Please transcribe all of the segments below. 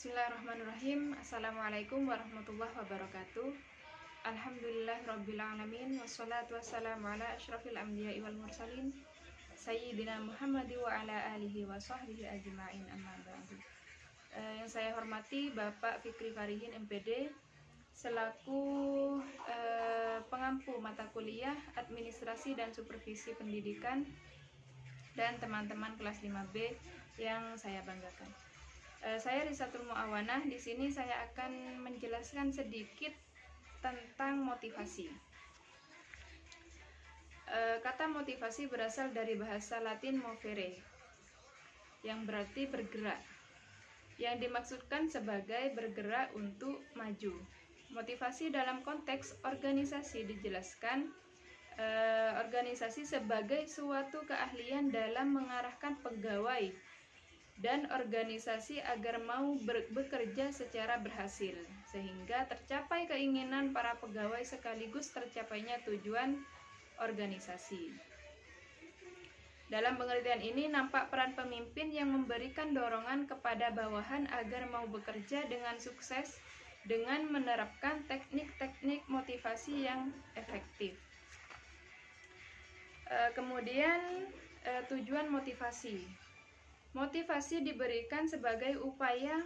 Bismillahirrahmanirrahim. Assalamualaikum warahmatullahi wabarakatuh. Alhamdulillahirrabbilalamin. Wassalatu wassalamu ala asyrafil anbiya'i wal mursalin Sayyidina Muhammadi wa ala alihi wa sahbihi ajma'in, amma ba'du. Yang saya hormati Bapak Fikri Farihin MPD selaku pengampu mata kuliah Administrasi dan Supervisi Pendidikan dan teman-teman kelas 5B yang saya banggakan. Saya Risatul Mu'awanah. Di sini saya akan menjelaskan sedikit tentang motivasi. Kata motivasi berasal dari bahasa Latin movere, yang berarti bergerak, yang dimaksudkan sebagai bergerak untuk maju. Motivasi dalam konteks organisasi dijelaskan organisasi sebagai suatu keahlian dalam mengarahkan pegawai dan organisasi agar mau bekerja secara berhasil, sehingga tercapai keinginan para pegawai sekaligus tercapainya tujuan organisasi. Dalam pengertian ini nampak peran pemimpin yang memberikan dorongan kepada bawahan agar mau bekerja dengan sukses dengan menerapkan teknik-teknik motivasi yang efektif. Kemudian tujuan motivasi. Motivasi diberikan sebagai upaya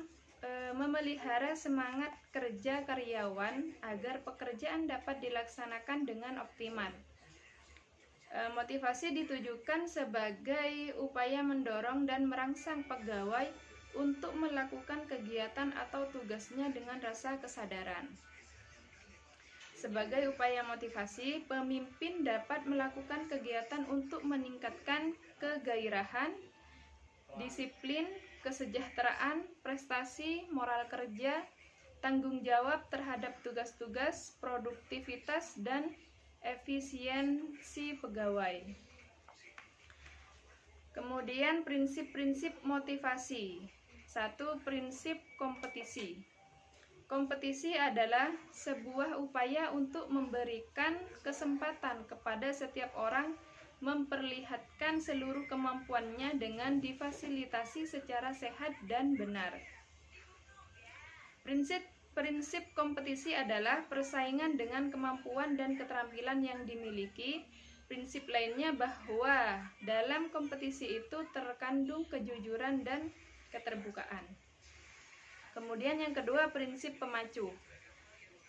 memelihara semangat kerja karyawan agar pekerjaan dapat dilaksanakan dengan optimal. Motivasi ditujukan sebagai upaya mendorong dan merangsang pegawai untuk melakukan kegiatan atau tugasnya dengan rasa kesadaran. Sebagai upaya motivasi, pemimpin dapat melakukan kegiatan untuk meningkatkan kegairahan, disiplin, kesejahteraan, prestasi, moral kerja, tanggung jawab terhadap tugas-tugas, produktivitas, dan efisiensi pegawai. Kemudian prinsip-prinsip motivasi. 1. Prinsip kompetisi. Kompetisi adalah sebuah upaya untuk memberikan kesempatan kepada setiap orang memperlihatkan seluruh kemampuannya dengan difasilitasi secara sehat dan benar. Prinsip kompetisi adalah persaingan dengan kemampuan dan keterampilan yang dimiliki. Prinsip lainnya bahwa dalam kompetisi itu terkandung kejujuran dan keterbukaan. Kemudian yang kedua, prinsip pemacu.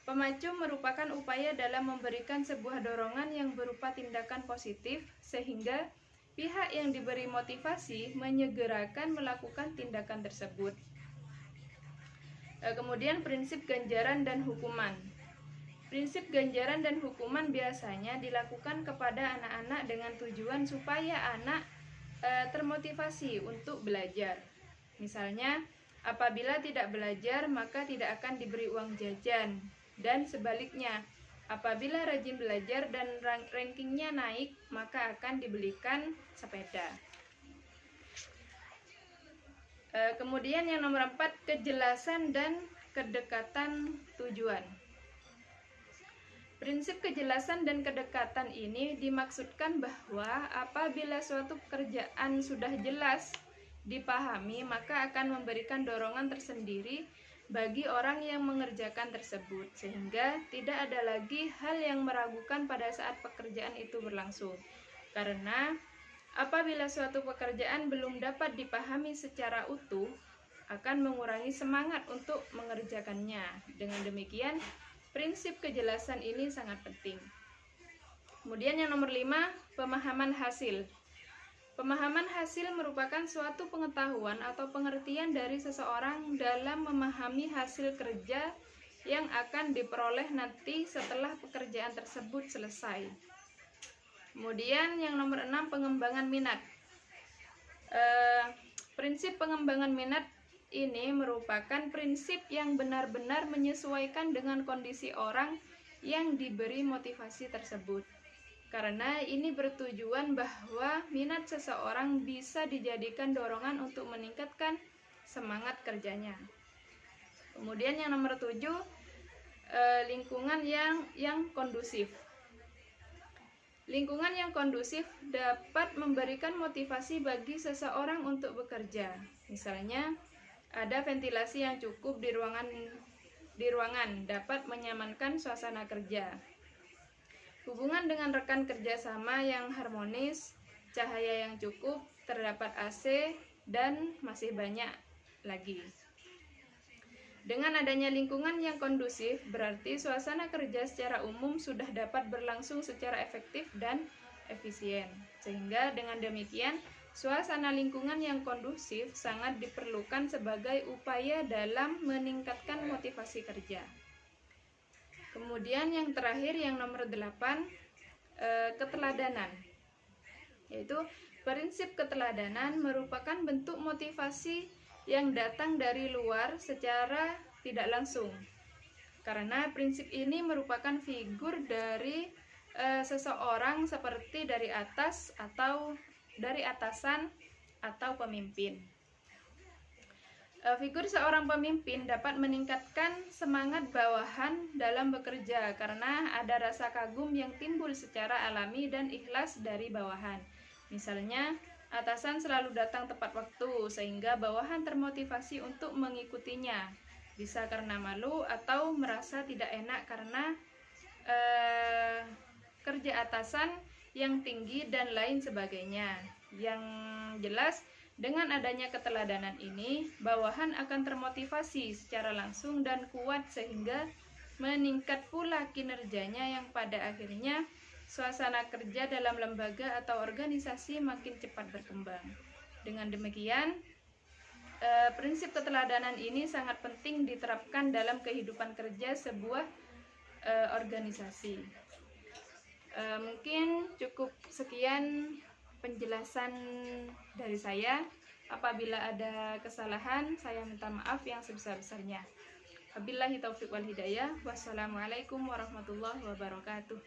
Pemacu merupakan upaya dalam memberikan sebuah dorongan yang berupa tindakan positif sehingga pihak yang diberi motivasi menyegerakan melakukan tindakan tersebut. Kemudian prinsip ganjaran dan hukuman. Prinsip ganjaran dan hukuman biasanya dilakukan kepada anak-anak dengan tujuan supaya anak termotivasi untuk belajar. Misalnya, apabila tidak belajar maka tidak akan diberi uang jajan. Dan sebaliknya, apabila rajin belajar dan rankingnya naik, maka akan dibelikan sepeda. Kemudian yang nomor 4, kejelasan dan kedekatan tujuan. Prinsip kejelasan dan kedekatan ini dimaksudkan bahwa apabila suatu pekerjaan sudah jelas dipahami, maka akan memberikan dorongan tersendiri bagi orang yang mengerjakan tersebut, sehingga tidak ada lagi hal yang meragukan pada saat pekerjaan itu berlangsung. Karena apabila suatu pekerjaan belum dapat dipahami secara utuh, akan mengurangi semangat untuk mengerjakannya. Dengan demikian, prinsip kejelasan ini sangat penting. Kemudian yang nomor 5, pemahaman hasil. Pemahaman hasil merupakan suatu pengetahuan atau pengertian dari seseorang dalam memahami hasil kerja yang akan diperoleh nanti setelah pekerjaan tersebut selesai. Kemudian yang nomor 6, pengembangan minat. Prinsip pengembangan minat ini merupakan prinsip yang benar-benar menyesuaikan dengan kondisi orang yang diberi motivasi tersebut. Karena ini bertujuan bahwa minat seseorang bisa dijadikan dorongan untuk meningkatkan semangat kerjanya. Kemudian yang nomor 7, lingkungan yang kondusif. Lingkungan yang kondusif dapat memberikan motivasi bagi seseorang untuk bekerja. Misalnya, ada ventilasi yang cukup di ruangan dapat menyamankan suasana kerja. Hubungan dengan rekan kerja sama yang harmonis, cahaya yang cukup, terdapat AC, dan masih banyak lagi. Dengan adanya lingkungan yang kondusif, berarti suasana kerja secara umum sudah dapat berlangsung secara efektif dan efisien. Sehingga dengan demikian, suasana lingkungan yang kondusif sangat diperlukan sebagai upaya dalam meningkatkan motivasi kerja. Kemudian yang terakhir, yang nomor 8, keteladanan. Yaitu prinsip keteladanan merupakan bentuk motivasi yang datang dari luar secara tidak langsung. Karena prinsip ini merupakan figur dari seseorang seperti dari atas atau dari atasan atau pemimpin. Figur seorang pemimpin dapat meningkatkan semangat bawahan dalam bekerja karena ada rasa kagum yang timbul secara alami dan ikhlas dari bawahan. Misalnya, atasan selalu datang tepat waktu sehingga bawahan termotivasi untuk mengikutinya. Bisa karena malu atau merasa tidak enak karena kerja atasan yang tinggi dan lain sebagainya. Yang jelas, dengan adanya keteladanan ini, bawahan akan termotivasi secara langsung dan kuat sehingga meningkat pula kinerjanya yang pada akhirnya suasana kerja dalam lembaga atau organisasi makin cepat berkembang. Dengan demikian, prinsip keteladanan ini sangat penting diterapkan dalam kehidupan kerja sebuah organisasi. Mungkin cukup sekian penjelasan dari saya. Apabila ada kesalahan, saya minta maaf yang sebesar-besarnya. Wabillahi taufiq wal hidayah. Wassalamualaikum warahmatullahi wabarakatuh.